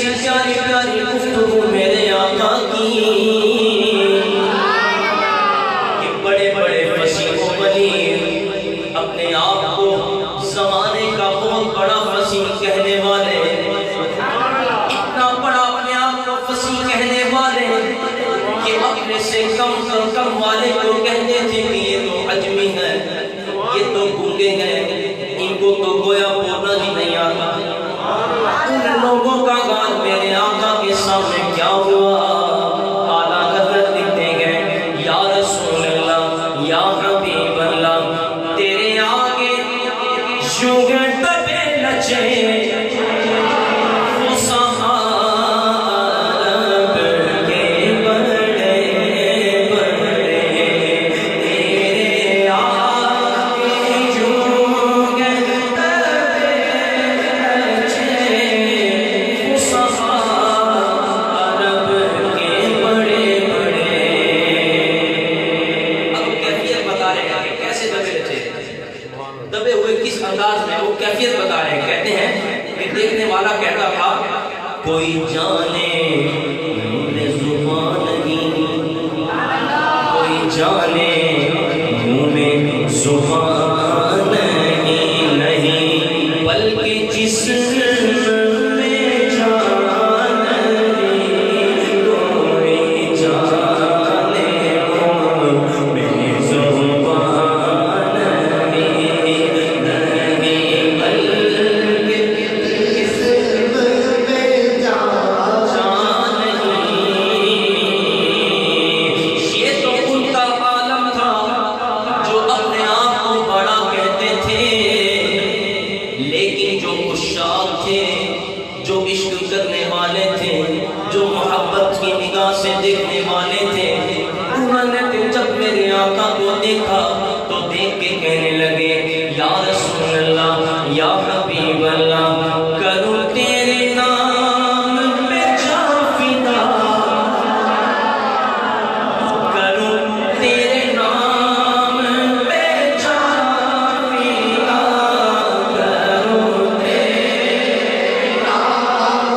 कैसी प्यारी प्यारी गुफ्तगू मेरे आका की। ये बड़े बड़े फसीह बलीग अपने आप को जमाने का बहुत बड़ा फसीह कहने वाले, इतना बड़ा अपने आप को फसीह कहने वाले कि अपने से कम वाले को कहते थे कि ये तो अजमी है, ये तो गूंगे हैं, इनको तो गोया बोलना ही नहीं आता। उन लोगों का गान मेरे आका के सामने क्या हुआ? आला हज़रत लिखते गए, या रसूल अल्लाह, या हबीब अल्लाह, तेरे आगे जुगे दबे नचे दबे हुए किस अंदाज में, वो कैफियत बता रहे हैं। कहते हैं कि देखने वाला कहता था, कोई जाने मुँह जुबान नहीं, कोई जाने मुँह में जुबान नहीं, बल्कि जिस्म में जान नहीं, कोई जाने मुँह में जुबान से देखने वाले थे। उन्होंने जब मेरे आका को देखा तो देख के कहने लगे, या रसूल अल्लाह, या हबीब अल्लाह, करूं तेरे नाम पे जाफिदा, करूं तेरे नाम पे जाफिदा, करूं तेरे नाम पे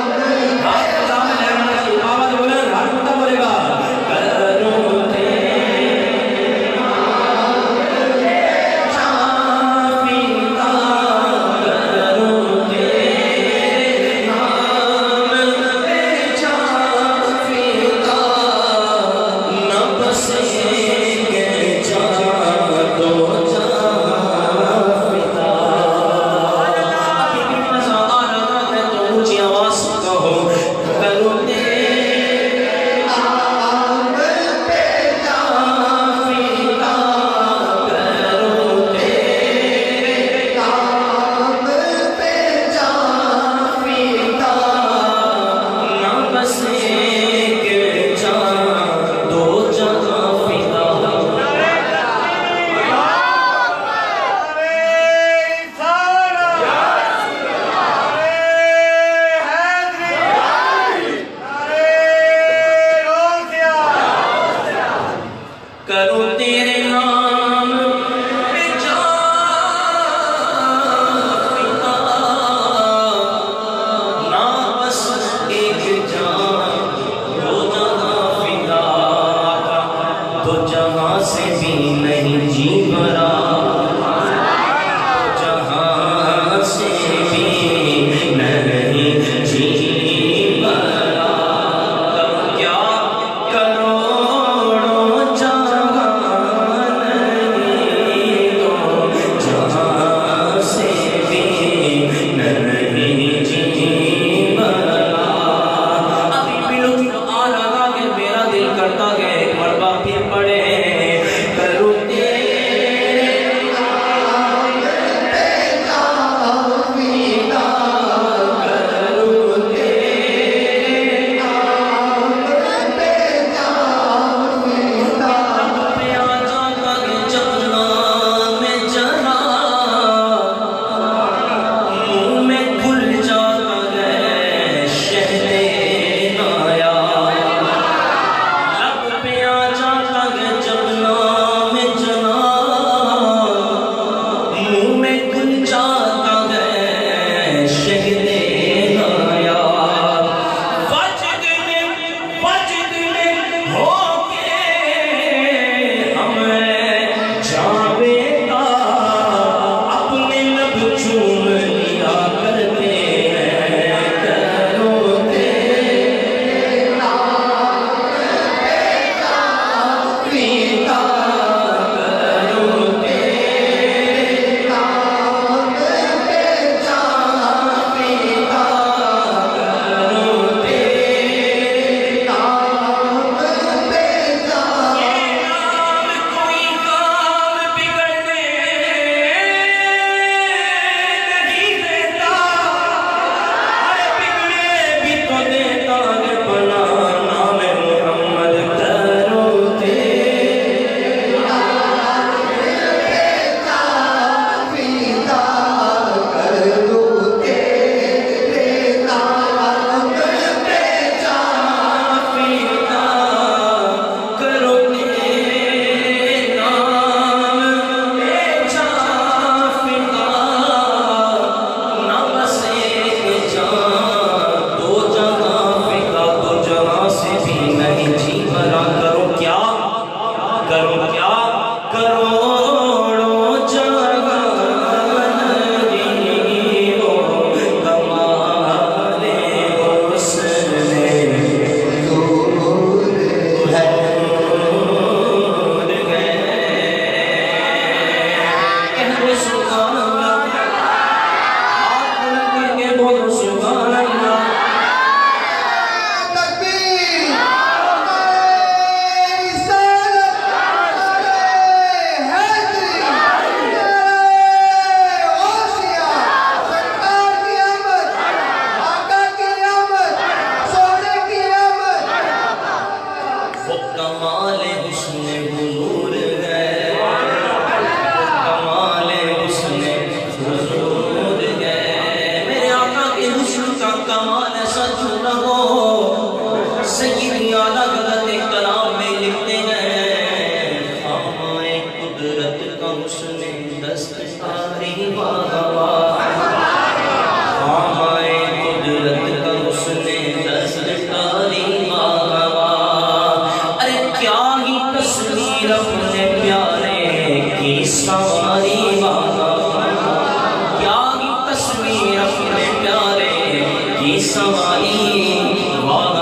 वाह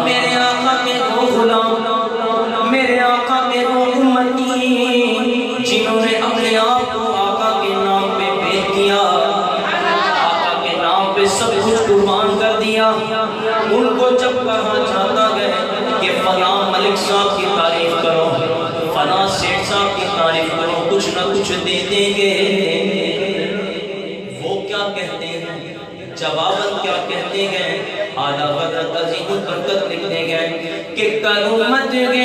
मेरे आका के वो गुलाम, मेरे आका के वो उम्मती जिन्होंने अपने आप को आका के नाम पे बेच दिया, आका के नाम पे सब कुछ कुर्बान कर दिया। उनको जब कहा जाता है कि फला मलिक साहब की तारीफ करो, फला सेठ साहब की तारीफ करो, कुछ ना कुछ दे देंगे, वो क्या कहते हैं, जवाबन क्या कहते हैं, आला बरकत अजीम बरकत लिखते हैं कि करूमत के